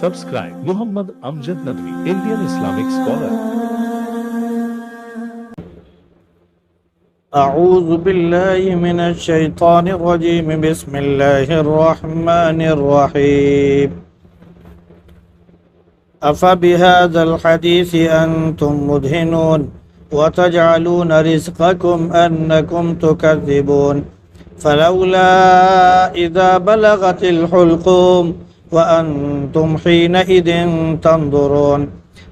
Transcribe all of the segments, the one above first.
Subscribe Muhammad Amjad Nadwi, Indian Islamic scholar. أعوذ بالله من الشيطان الرجيم بسم الله الرحمن الرحيم أفبهذا الحديث أنتم مدهنون وتجعلون رزقكم أنكم تكذبون فلولا إذا بلغت الحلقوم وأنتم حينئذ تنظرون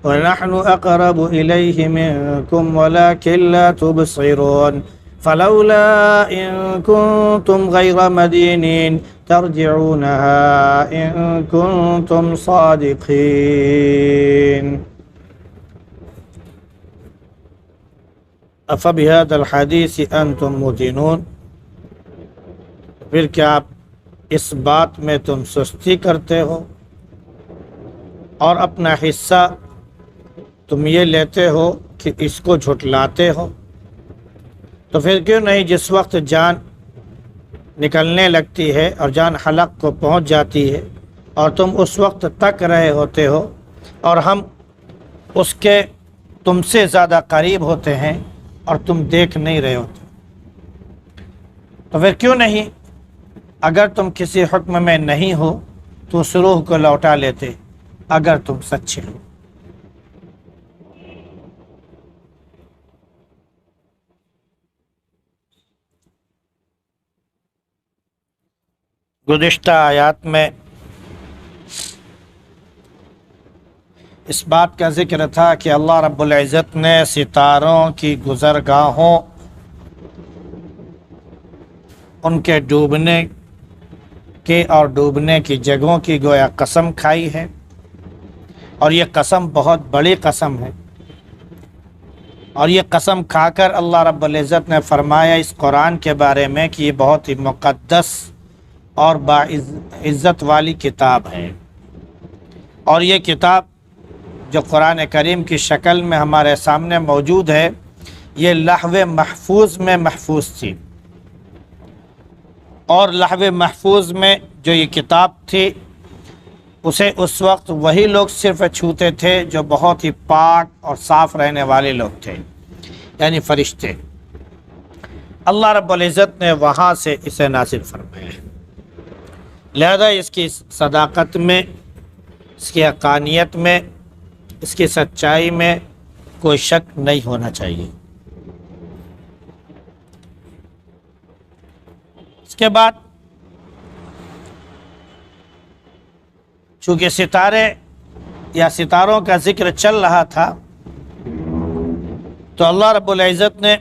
ونحن أقرب إليه منكم ولكن لا تبصرون فلولا إن كنتم غير مدينين ترجعونها إن كنتم صادقين أفبهذا الحديث أنتم مدهنون پھر کیا آپ اس بات میں تم سستی کرتے ہو اور اپنا حصہ تم یہ لیتے ہو کہ اس کو جھٹلاتے ہو؟ تو پھر کیوں نہیں جس وقت جان نکلنے لگتی ہے اور جان حلق کو پہنچ جاتی ہے اور تم اس وقت تک رہے ہوتے ہو اور ہم اس کے تم سے زیادہ قریب ہوتے ہیں اور تم دیکھ نہیں رہے ہوتے، تو پھر کیوں نہیں اگر تم کسی حکم میں نہیں ہو تو اس روح کو لوٹا لیتے اگر تم سچے ہو؟ گزشتہ آیات میں اس بات کا ذکر تھا کہ اللہ رب العزت نے ستاروں کی گزرگاہوں، ان کے ڈوبنے کے اور ڈوبنے کی جگہوں کی گویا قسم کھائی ہے، اور یہ قسم بہت بڑی قسم ہے، اور یہ قسم کھا کر اللہ رب العزت نے فرمایا اس قرآن کے بارے میں کہ یہ بہت ہی مقدس اور باعزت والی کتاب ہے، اور یہ کتاب جو قرآن کریم کی شکل میں ہمارے سامنے موجود ہے یہ لوح محفوظ میں محفوظ تھی، اور لوح محفوظ میں جو یہ کتاب تھی اسے اس وقت وہی لوگ صرف چھوتے تھے جو بہت ہی پاک اور صاف رہنے والے لوگ تھے، یعنی فرشتے۔ اللہ رب العزت نے وہاں سے اسے نازل فرمایا، لہذا اس کی صداقت میں، اس کی حقانیت میں، اس کی سچائی میں کوئی شک نہیں ہونا چاہیے۔ اس کے بعد چونکہ ستارے یا ستاروں کا ذکر چل رہا تھا تو اللہ رب العزت نے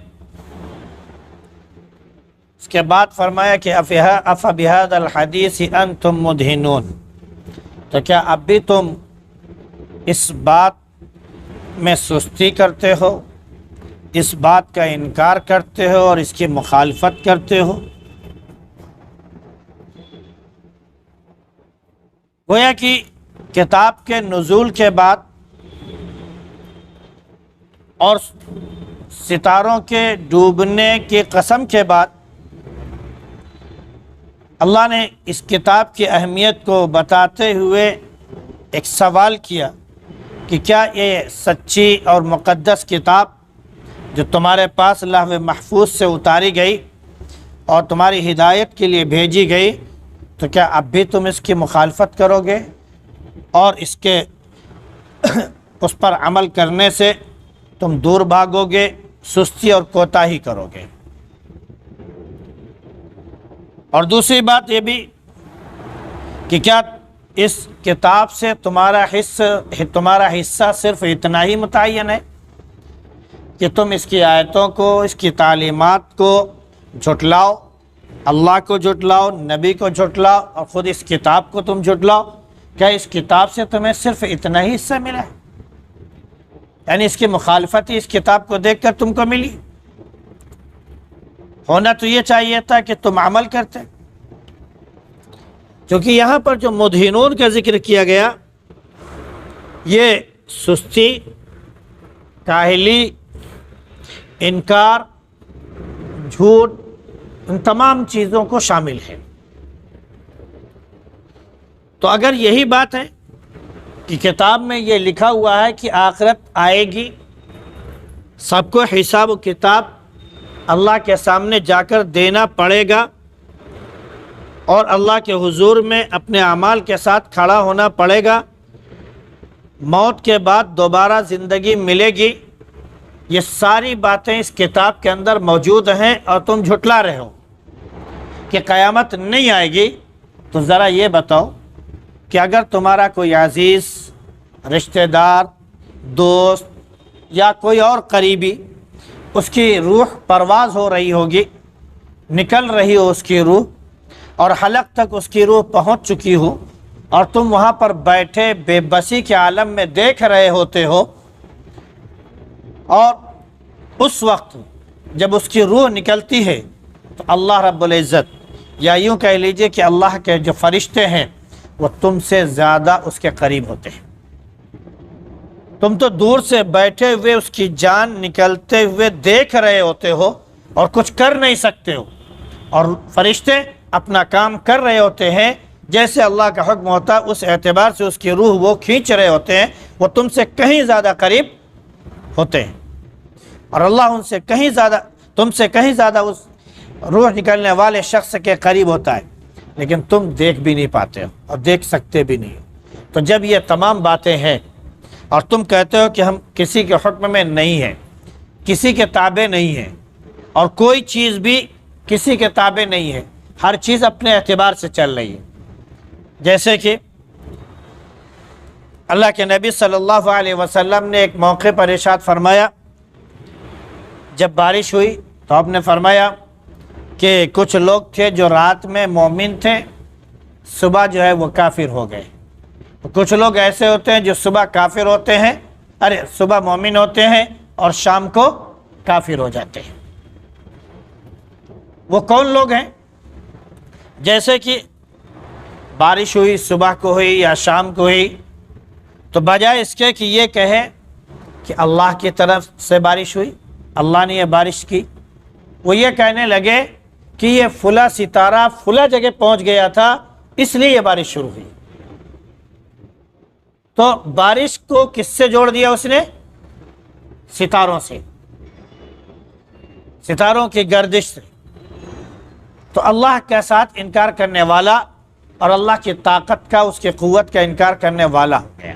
اس کے بعد فرمایا کہ افبہذا الحدیث انتم مدہنون، تو کیا اب بھی تم اس بات میں سستی کرتے ہو، اس بات کا انکار کرتے ہو اور اس کی مخالفت کرتے ہو؟ گویا کہ کتاب کے نزول کے بعد اور ستاروں کے ڈوبنے کی قسم کے بعد اللہ نے اس کتاب کی اہمیت کو بتاتے ہوئے ایک سوال کیا کہ کیا یہ سچی اور مقدس کتاب جو تمہارے پاس لوح محفوظ سے اتاری گئی اور تمہاری ہدایت کے لیے بھیجی گئی، تو کیا اب بھی تم اس کی مخالفت کرو گے اور اس پر عمل کرنے سے تم دور بھاگو گے، سستی اور کوتاہی کرو گے؟ اور دوسری بات یہ بھی کہ کیا اس کتاب سے تمہارا حصہ صرف اتنا ہی متعین ہے کہ تم اس کی آیتوں کو، اس کی تعلیمات کو جھٹلاؤ، اللہ کو جھٹلاؤ، نبی کو جھٹلاؤ اور خود اس کتاب کو تم جھٹلاؤ؟ کیا اس کتاب سے تمہیں صرف اتنا ہی حصہ ملا ہے؟ یعنی اس کی مخالفت ہی اس کتاب کو دیکھ کر تم کو ملی؟ ہونا تو یہ چاہیے تھا کہ تم عمل کرتے، کیونکہ یہاں پر جو مدہنون کا ذکر کیا گیا یہ سستی، کاہلی، انکار، جھوٹ، ان تمام چیزوں کو شامل ہے۔ تو اگر یہی بات ہے کی کتاب میں یہ لکھا ہوا ہے کہ آخرت آئے گی، سب کو حساب و کتاب اللہ کے سامنے جا کر دینا پڑے گا، اور اللہ کے حضور میں اپنے اعمال کے ساتھ کھڑا ہونا پڑے گا، موت کے بعد دوبارہ زندگی ملے گی۔ یہ ساری باتیں اس کتاب کے اندر موجود ہیں، اور تم جھٹلا رہے ہو کہ قیامت نہیں آئے گی۔ تو ذرا یہ بتاؤ کہ اگر تمہارا کوئی عزیز، رشتہ دار، دوست یا کوئی اور قریبی، اس کی روح پرواز ہو رہی ہوگی، نکل رہی ہو اس کی روح، اور حلق تک اس کی روح پہنچ چکی ہو، اور تم وہاں پر بیٹھے بے بسی کے عالم میں دیکھ رہے ہوتے ہو، اور اس وقت جب اس کی روح نکلتی ہے تو اللہ رب العزت، یا یوں کہہ لیجئے کہ اللہ کے جو فرشتے ہیں وہ تم سے زیادہ اس کے قریب ہوتے ہیں۔ تم تو دور سے بیٹھے ہوئے اس کی جان نکلتے ہوئے دیکھ رہے ہوتے ہو اور کچھ کر نہیں سکتے ہو، اور فرشتے اپنا کام کر رہے ہوتے ہیں جیسے اللہ کا حکم ہوتا ہے، اس اعتبار سے اس کی روح وہ کھینچ رہے ہوتے ہیں، وہ تم سے کہیں زیادہ قریب ہوتے ہیں، اور اللہ ان سے کہیں زیادہ، تم سے کہیں زیادہ اس روح نکلنے والے شخص کے قریب ہوتا ہے، لیکن تم دیکھ بھی نہیں پاتے ہو اور دیکھ سکتے بھی نہیں ہو۔ تو جب یہ تمام باتیں ہیں اور تم کہتے ہو کہ ہم کسی کے حکم میں نہیں ہیں، کسی کے تابع نہیں ہیں، اور کوئی چیز بھی کسی کے تابع نہیں ہے، ہر چیز اپنے اعتبار سے چل رہی ہے، جیسے کہ اللہ کے نبی صلی اللہ علیہ وسلم نے ایک موقع پر ارشاد فرمایا، جب بارش ہوئی تو آپ نے فرمایا کہ کچھ لوگ تھے جو رات میں مومن تھے، صبح جو ہے وہ کافر ہو گئے۔ کچھ لوگ ایسے ہوتے ہیں جو صبح کافر ہوتے ہیں، صبح مومن ہوتے ہیں اور شام کو کافر ہو جاتے ہیں۔ وہ کون لوگ ہیں؟ جیسے کہ بارش ہوئی، صبح کو ہوئی یا شام کو ہوئی، تو بجائے اس کے کہ یہ کہے کہ اللہ کی طرف سے بارش ہوئی، اللہ نے یہ بارش کی، وہ یہ کہنے لگے کہ یہ فلاں ستارہ فلاں جگہ پہنچ گیا تھا اس لیے یہ بارش شروع ہوئی۔ تو بارش کو کس سے جوڑ دیا اس نے؟ ستاروں سے، ستاروں کی گردش سے۔ تو اللہ کے ساتھ انکار کرنے والا اور اللہ کی طاقت کا، اس کی قوت کا انکار کرنے والا ہو گیا۔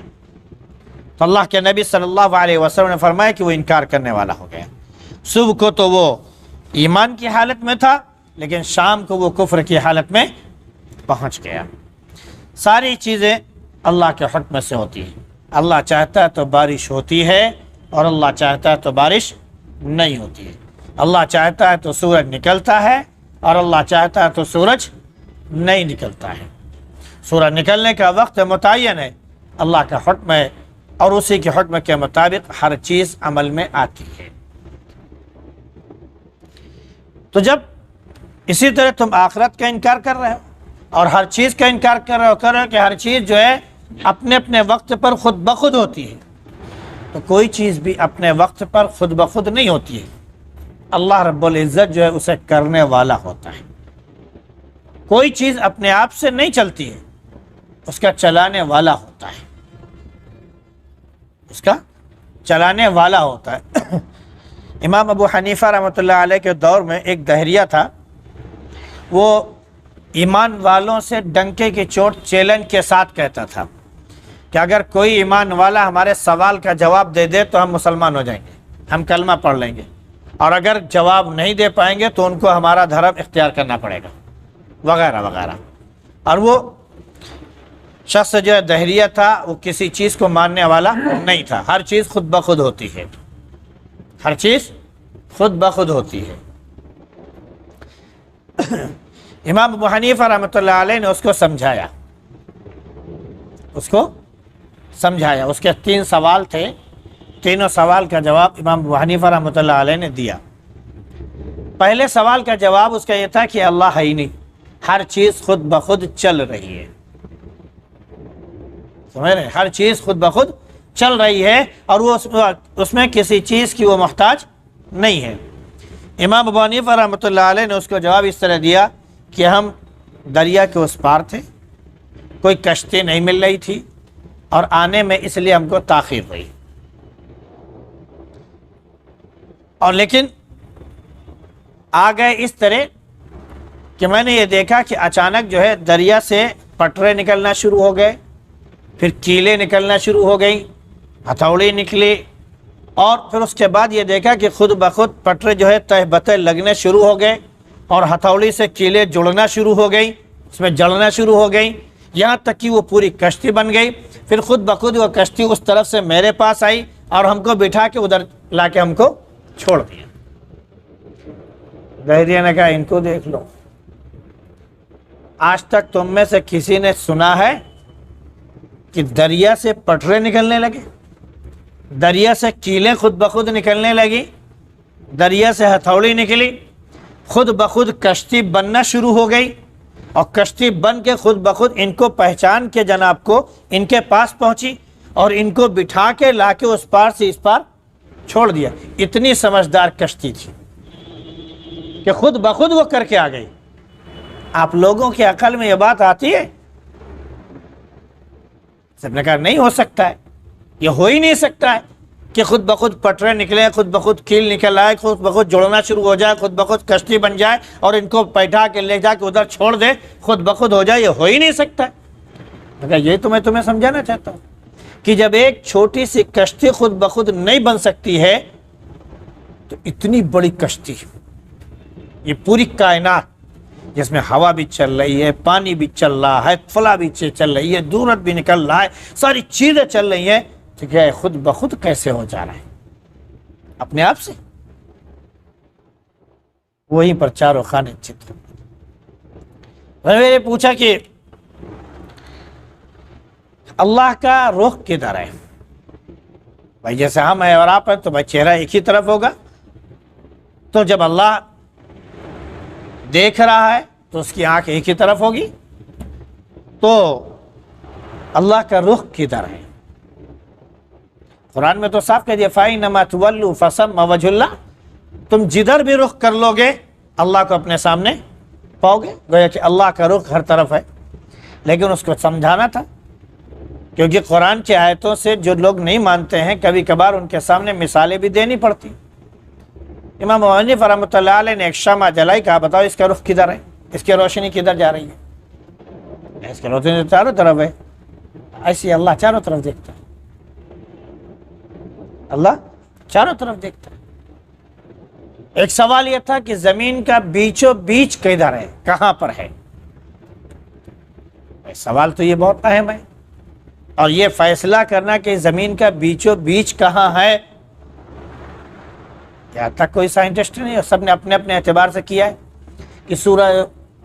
تو اللہ کے نبی صلی اللہ علیہ وسلم نے فرمایا کہ وہ انکار کرنے والا ہو گیا۔ صبح کو تو وہ ایمان کی حالت میں تھا، لیکن شام کو وہ کفر کی حالت میں پہنچ گیا۔ ساری چیزیں اللہ کے حکم سے ہوتی ہیں۔ اللہ چاہتا ہے تو بارش ہوتی ہے، اور اللہ چاہتا ہے تو بارش نہیں ہوتی ہے۔ اللہ چاہتا ہے تو سورج نکلتا ہے، اور اللہ چاہتا ہے تو سورج نہیں نکلتا ہے۔ سورج نکلنے کا وقت متعین ہے، اللہ کا حکم ہے، اور اسی کے حکم کے مطابق ہر چیز عمل میں آتی ہے۔ تو جب اسی طرح تم آخرت کا انکار کر رہے ہو اور ہر چیز کا انکار کر رہے ہو کہ ہر چیز جو ہے اپنے اپنے وقت پر خود بخود ہوتی ہے، تو کوئی چیز بھی اپنے وقت پر خود بخود نہیں ہوتی ہے۔ اللہ رب العزت جو ہے اسے کرنے والا ہوتا ہے۔ کوئی چیز اپنے آپ سے نہیں چلتی ہے، اس کا چلانے والا ہوتا ہے، اس کا چلانے والا ہوتا ہے۔ امام ابو حنیفہ رحمۃ اللہ علیہ کے دور میں ایک دہریہ تھا، وہ ایمان والوں سے ڈنکے کی چوٹ چیلنج کے ساتھ کہتا تھا کہ اگر کوئی ایمان والا ہمارے سوال کا جواب دے دے تو ہم مسلمان ہو جائیں گے، ہم کلمہ پڑھ لیں گے، اور اگر جواب نہیں دے پائیں گے تو ان کو ہمارا دھرم اختیار کرنا پڑے گا، وغیرہ وغیرہ۔ اور وہ شخص جو دہریہ تھا وہ کسی چیز کو ماننے والا نہیں تھا، ہر چیز خود بخود ہوتی ہے، ہر چیز خود بخود ہوتی ہے۔ امام ابو حنیفہ رحمۃ اللہ علیہ نے اس کو سمجھایا، اس کے 3 سوال تھے، تینوں سوال کا جواب امام ابو حنیفہ رحمۃ اللہ علیہ نے دیا۔ پہلے سوال کا جواب اس کا یہ تھا کہ اللہ ہے ہی نہیں، ہر چیز خود بخود چل رہی ہے، سمجھ رہے، ہر چیز خود بخود چل رہی ہے، اور وہ اس میں کسی چیز کی وہ محتاج نہیں ہے۔ امام ابو حنیفہ رحمۃ اللہ علیہ نے اس کو جواب اس طرح دیا کہ ہم دریا کے اس پار تھے، کوئی کشتی نہیں مل رہی تھی، اور آنے میں اس لیے ہم کو تاخیر ہوئی. اور لیکن آ گئے اس طرح کہ میں نے یہ دیکھا کہ اچانک جو ہے دریا سے پٹرے نکلنا شروع ہو گئے، پھر کیلیں نکلنا شروع ہو گئی، ہتھوڑی نکلی، اور پھر اس کے بعد یہ دیکھا کہ خود بخود پٹرے جو ہے تہ بتہ لگنے شروع ہو گئے، اور ہتھوڑی سے کیلیں جڑنا شروع ہو گئی، اس میں جلنا شروع ہو گئی، یہاں تک کہ وہ پوری کشتی بن گئی. پھر خود بخود وہ کشتی اس طرف سے میرے پاس آئی اور ہم کو بٹھا کے ادھر لا کے ہم کو چھوڑ دیا. دہریہ نے کہا ان کو دیکھ لو، آج تک تم میں سے کسی نے سنا ہے کہ دریا سے پٹرے نکلنے لگے، دریا سے کیلیں خود بخود نکلنے لگی، دریا سے ہتھوڑی نکلی، خود بخود کشتی بننا شروع ہو گئی، اور کشتی بن کے خود بخود ان کو پہچان کے جناب کو ان کے پاس پہنچی اور ان کو بٹھا کے لا کے اس پار سے اس پار چھوڑ دیا. اتنی سمجھدار کشتی تھی کہ خود بخود وہ کر کے آ گئی. آپ لوگوں کی عقل میں یہ بات آتی ہے؟ سب نے کہا نہیں ہو سکتا ہے، یہ ہو ہی نہیں سکتا ہے کہ خود بخود پٹرے نکلے، خود بخود کیل نکل آئے، خود بخود جوڑنا شروع ہو جائے، خود بخود کشتی بن جائے اور ان کو بیٹھا کے لے جا کے ادھر چھوڑ دے، خود بخود ہو جائے. یہ ہو ہی نہیں سکتا ہے. مگر یہ تو میں تمہیں سمجھانا چاہتا ہوں کہ جب ایک چھوٹی سی کشتی خود بخود نہیں بن سکتی ہے تو اتنی بڑی کشتی، یہ پوری کائنات جس میں ہوا بھی چل رہی ہے، پانی بھی چل رہا ہے، فضا بھی چل رہی ہے، دورت بھی نکل رہا ہے، ساری چیزیں چل رہی ہیں، تو کیا ہے خود بخود کیسے ہو جا رہا ہے؟ اپنے آپ سے. وہیں پر چاروں خانے چتر. میں نے پوچھا کہ اللہ کا رخ کدھر ہے؟ بھائی جیسے ہم ہیں اور آپ ہیں تو بھائی چہرہ ایک ہی طرف ہوگا، تو جب اللہ دیکھ رہا ہے تو اس کی آنکھ ایک ہی طرف ہوگی، تو اللہ کا رخ کدھر ہے؟ قرآن میں تو صاف کہہ دیا فَإِنَّمَا تُوَلُّوا فَثَمَّ وَجْهُ اللَّهِ، تم جدھر بھی رخ کر لو گے اللہ کو اپنے سامنے پاؤ گے. گویا کہ اللہ کا رخ ہر طرف ہے. لیکن اس کو سمجھانا تھا، کیونکہ قرآن کی آیتوں سے جو لوگ نہیں مانتے ہیں کبھی کبھار ان کے سامنے مثالیں بھی دینی پڑتی. امام ابو حنیفہ رحمۃ اللہ علیہ نے ایک شمع جلائی، کہا بتاؤ اس کا رخ کدھر ہے، اس کی روشنی کدھر جا رہی ہے؟ اس کی روشنی چاروں طرف ہے. ایسی اللہ چاروں طرف دیکھتا ہے، اللہ چاروں طرف دیکھتا ہے. ایک سوال یہ تھا کہ زمین کا بیچو بیچ کدھر ہے، کہاں پر ہے؟ سوال تو یہ بہت اہم ہے، اور یہ فیصلہ کرنا کہ زمین کا بیچو بیچ کہاں ہے، یہاں تک کوئی سائنٹسٹ نہیں ہے، سب نے اپنے اپنے اعتبار سے کیا ہے کہ سورہ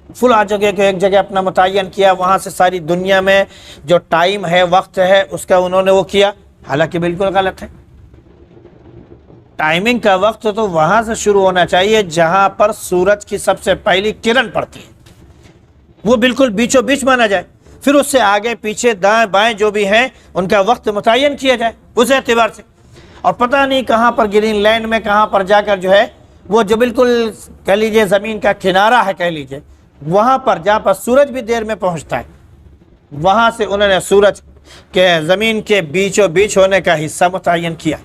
فلاں جگہ کو ایک جگہ اپنا متعین کیا، وہاں سے ساری دنیا میں جو ٹائم ہے، وقت ہے، اس کا انہوں نے وہ کیا. حالانکہ بالکل غلط ہے. ٹائمنگ کا وقت تو وہاں سے شروع ہونا چاہیے جہاں پر سورج کی سب سے پہلی کرن پڑتی ہے، وہ بالکل بیچو بیچ مانا جائے. پھر اس سے آگے پیچھے دائیں بائیں جو بھی ہیں ان کا وقت متعین کیا جائے اس اعتبار سے. اور پتہ نہیں کہاں پر گرین لینڈ میں کہاں پر جا کر جو ہے وہ جو بالکل کہہ لیجیے زمین کا کنارہ ہے کہہ لیجیے، وہاں پر جہاں پر سورج بھی دیر میں پہنچتا ہے، وہاں سے انہوں نے سورج کے زمین کے بیچو بیچ ہونے کا حصہ متعین کیا،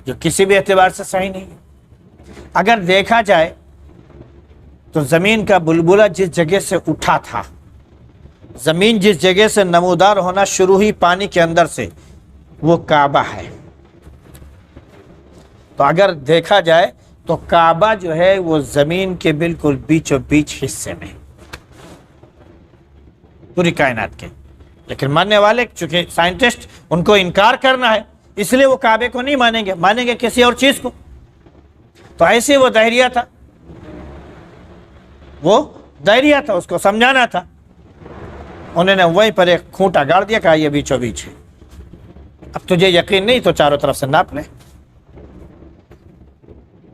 جو کسی بھی اعتبار سے صحیح نہیں ہے. اگر دیکھا جائے تو زمین کا بلبلہ جس جگہ سے اٹھا تھا، زمین جس جگہ سے نمودار ہونا شروع ہوئی پانی کے اندر سے، وہ کعبہ ہے. تو اگر دیکھا جائے تو کعبہ جو ہے وہ زمین کے بالکل بیچو بیچ حصے میں پوری کائنات کے. لیکن ماننے والے چونکہ سائنٹسٹ ان کو انکار کرنا ہے اس لیے وہ کعبے کو نہیں مانیں گے، مانیں گے کسی اور چیز کو. تو ایسے وہ دہریہ تھا، وہ دہریہ تھا، اس کو سمجھانا تھا. انہوں نے وہیں پر ایک کھوٹا گاڑ دیا، کہا یہ بیچو بیچ ہے. اب تجھے یقین نہیں تو چاروں طرف سے ناپ لے.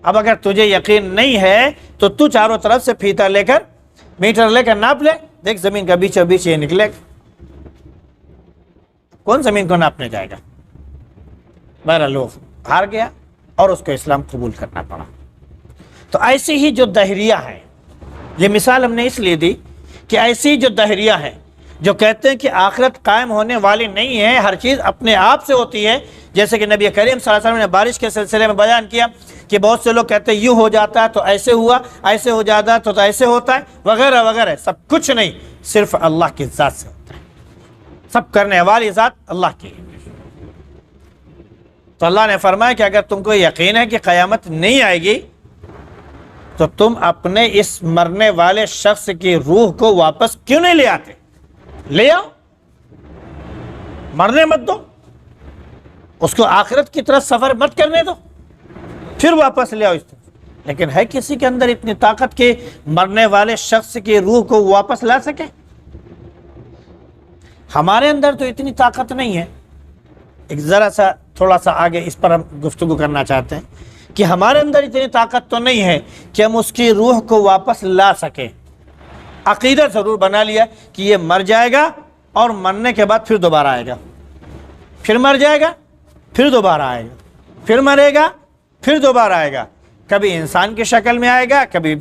اب اگر تجھے یقین نہیں ہے تو تو چاروں طرف سے پھیتا لے کر میٹر لے کر ناپ لے، دیکھ زمین کا بیچو بیچ یہ نکلے گا. کون زمین کو ناپنے جائے گا؟ بہرحال لوگ ہار گیا اور اس کو اسلام قبول کرنا پڑا. تو ایسی ہی جو دہریہ ہے، یہ مثال ہم نے اس لیے دی کہ ایسی جو دہریہ ہے جو کہتے ہیں کہ آخرت قائم ہونے والی نہیں ہے، ہر چیز اپنے آپ سے ہوتی ہے، جیسے کہ نبی کریم صلی اللہ علیہ وسلم نے بارش کے سلسلے میں بیان کیا کہ بہت سے لوگ کہتے ہیں یوں ہو جاتا ہے تو ایسے ہوا، ایسے ہو جاتا ہے تو ایسے ہوتا ہے، وغیرہ وغیرہ، سب کچھ نہیں، صرف اللہ کی ذات سے ہوتا ہے، سب کرنے والی ذات اللہ کی ہے۔ تو اللہ نے فرمایا کہ اگر تم کو یقین ہے کہ قیامت نہیں آئے گی تو تم اپنے اس مرنے والے شخص کی روح کو واپس کیوں نہیں لے آتے؟ لے آؤ، مرنے مت دو، اس کو آخرت کی طرف سفر مت کرنے دو، پھر واپس لے آؤ اس طرف۔ لیکن ہے کسی کے اندر اتنی طاقت کہ مرنے والے شخص کی روح کو واپس لا سکے؟ ہمارے اندر تو اتنی طاقت نہیں ہے۔ ایک ذرا سا تھوڑا سا آگے اس پر ہم گفتگو کرنا چاہتے ہیں کہ ہمارے اندر اتنی طاقت تو نہیں ہے کہ ہم اس کی روح کو واپس لا سکیں۔ عقیدہ ضرور بنا لیا کہ یہ مر جائے گا اور مرنے کے بعد پھر دوبارہ آئے گا، پھر مر جائے گا، پھر دوبارہ آئے گا، پھر مرے گا، پھر دوبارہ آئے گا، کبھی انسان کی شکل میں آئے گا، کبھی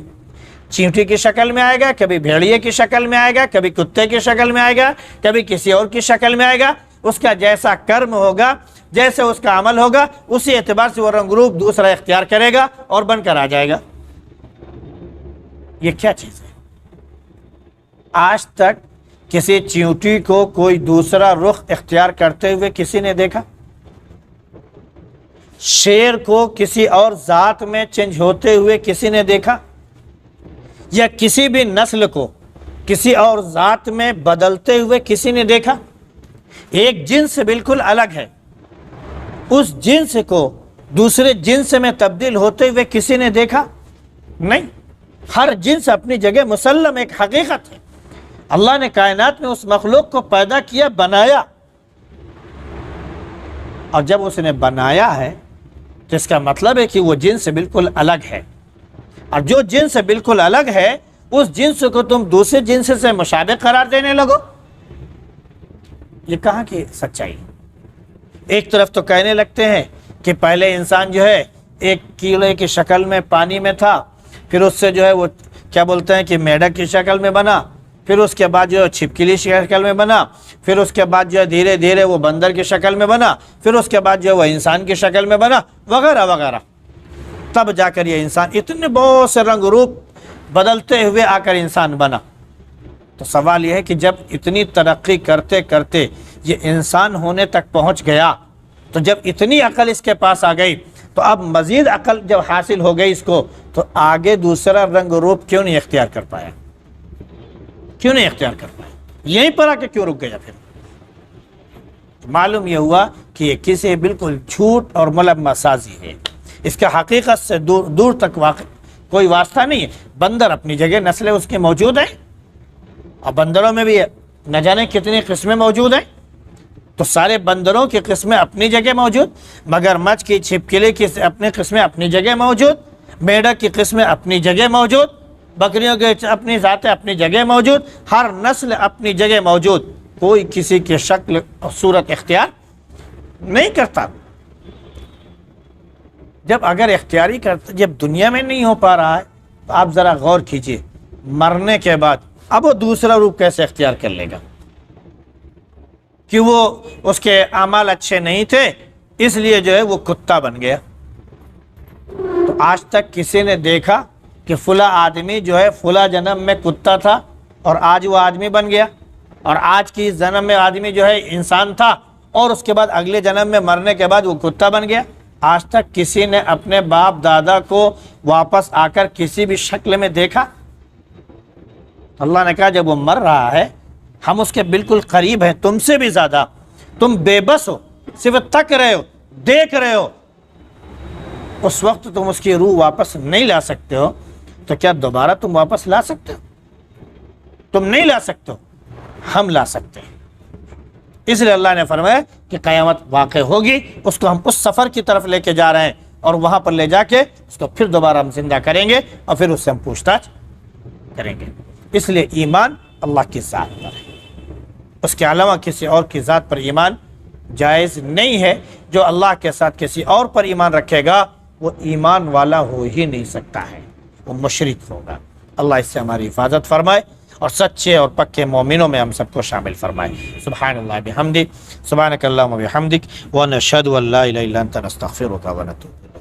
چیونٹی کی شکل میں آئے گا، کبھی بھیڑیے کی شکل میں آئے گا، کبھی کتے کی شکل میں آئے گا، کبھی کسی اور کی شکل میں آئے گا۔ اس کا جیسا کرم ہوگا، جیسے اس کا عمل ہوگا، اسی اعتبار سے وہ رنگ روپ دوسرا اختیار کرے گا اور بن کر آ جائے گا۔ یہ کیا چیز ہے؟ آج تک کسی چیونٹی کو کوئی دوسرا رخ اختیار کرتے ہوئے کسی نے دیکھا؟ شیر کو کسی اور ذات میں چینج ہوتے ہوئے کسی نے دیکھا؟ یا کسی بھی نسل کو کسی اور ذات میں بدلتے ہوئے کسی نے دیکھا؟ ایک جنس بالکل الگ ہے، اس جنس کو دوسرے جنس میں تبدیل ہوتے ہوئے کسی نے دیکھا؟ نہیں۔ ہر جنس اپنی جگہ مسلم ایک حقیقت ہے۔ اللہ نے کائنات میں اس مخلوق کو پیدا کیا، بنایا، اور جب اس نے بنایا ہے تو اس کا مطلب ہے کہ وہ جنس بالکل الگ ہے، اور جو جنس بالکل الگ ہے اس جنس کو تم دوسرے جنس سے مشابہ قرار دینے لگو، یہ کہاں کی سچائی؟ ایک طرف تو کہنے لگتے ہیں کہ پہلے انسان جو ہے ایک کیڑے کی شکل میں پانی میں تھا، پھر اس سے جو ہے وہ کیا بولتے ہیں کہ میڈک کی شکل میں بنا، پھر اس کے بعد جو ہے چھپکلی شکل میں بنا، پھر اس کے بعد جو ہے دھیرے دھیرے وہ بندر کی شکل میں بنا، پھر اس کے بعد جو ہے وہ انسان کی شکل میں بنا، وغیرہ وغیرہ، تب جا کر یہ انسان اتنے بہت سے رنگ روپ بدلتے ہوئے آ کر انسان بنا۔ تو سوال یہ ہے کہ جب اتنی ترقی کرتے کرتے یہ انسان ہونے تک پہنچ گیا، تو جب اتنی عقل اس کے پاس آ گئی، تو اب مزید عقل جب حاصل ہو گئی اس کو، تو آگے دوسرا رنگ روپ کیوں نہیں اختیار کر پایا؟ کیوں نہیں اختیار کر پایا؟ یہیں پر آ کے کیوں رک گیا؟ پھر معلوم یہ ہوا کہ یہ کسی بالکل جھوٹ اور ملمہ سازی ہے، اس کا حقیقت سے دور دور تک کوئی واسطہ نہیں ہے۔ بندر اپنی جگہ نسلیں اس کی موجود ہیں، اور بندروں میں بھی نہ جانے کتنی قسمیں موجود ہیں، تو سارے بندروں کی قسمیں اپنی جگہ موجود، مگر مچھ کی، چھپکلی کی اپنی قسمیں اپنی جگہ موجود، میڈک کی قسمیں اپنی جگہ موجود، بکریوں کی اپنی ذاتیں اپنی جگہ موجود، ہر نسل اپنی جگہ موجود، کوئی کسی کی شکل اور صورت اختیار نہیں کرتا۔ جب اگر اختیاری کرتا، جب دنیا میں نہیں ہو پا رہا ہے، تو آپ ذرا غور کیجئے، مرنے کے بعد اب وہ دوسرا روپ کیسے اختیار کر لے گا؟ کہ وہ اس کے اعمال اچھے نہیں تھے، اس لیے جو ہے وہ کتا بن گیا۔ تو آج تک کسی نے دیکھا کہ فلاں آدمی جو ہے فلاں جنم میں کتا تھا اور آج وہ آدمی بن گیا، اور آج کی جنم میں آدمی جو ہے انسان تھا اور اس کے بعد اگلے جنم میں مرنے کے بعد وہ کتا بن گیا؟ آج تک کسی نے اپنے باپ دادا کو واپس آ کر کسی بھی شکل میں دیکھا؟ اللہ نے کہا جب وہ مر رہا ہے، ہم اس کے بالکل قریب ہیں، تم سے بھی زیادہ، تم بے بس ہو، صرف تک رہے ہو، دیکھ رہے ہو، اس وقت تم اس کی روح واپس نہیں لا سکتے ہو، تو کیا دوبارہ تم واپس لا سکتے ہو؟ تم نہیں لا سکتے ہو، ہم لا سکتے ہیں۔ اس لیے اللہ نے فرمایا کہ قیامت واقع ہوگی، اس کو ہم اس سفر کی طرف لے کے جا رہے ہیں، اور وہاں پر لے جا کے اس کو پھر دوبارہ ہم زندہ کریں گے، اور پھر اس سے ہم پوچھ تاچھ کریں گے۔ اس لیے ایمان اللہ کی ذات پر ہے، اس کے علاوہ کسی اور کی ذات پر ایمان جائز نہیں ہے۔ جو اللہ کے ساتھ کسی اور پر ایمان رکھے گا وہ ایمان والا ہو ہی نہیں سکتا ہے، وہ مشرک ہوگا۔ اللہ اس سے ہماری حفاظت فرمائے۔ اور سچے اور پکے مومنوں میں ہم سب کو شامل فرمائے. سبحان اللہ بحمدہ، سبحانک اللہم و بحمدک، ونشہد ان لا الہ الا انت نستغفرک ونتوب.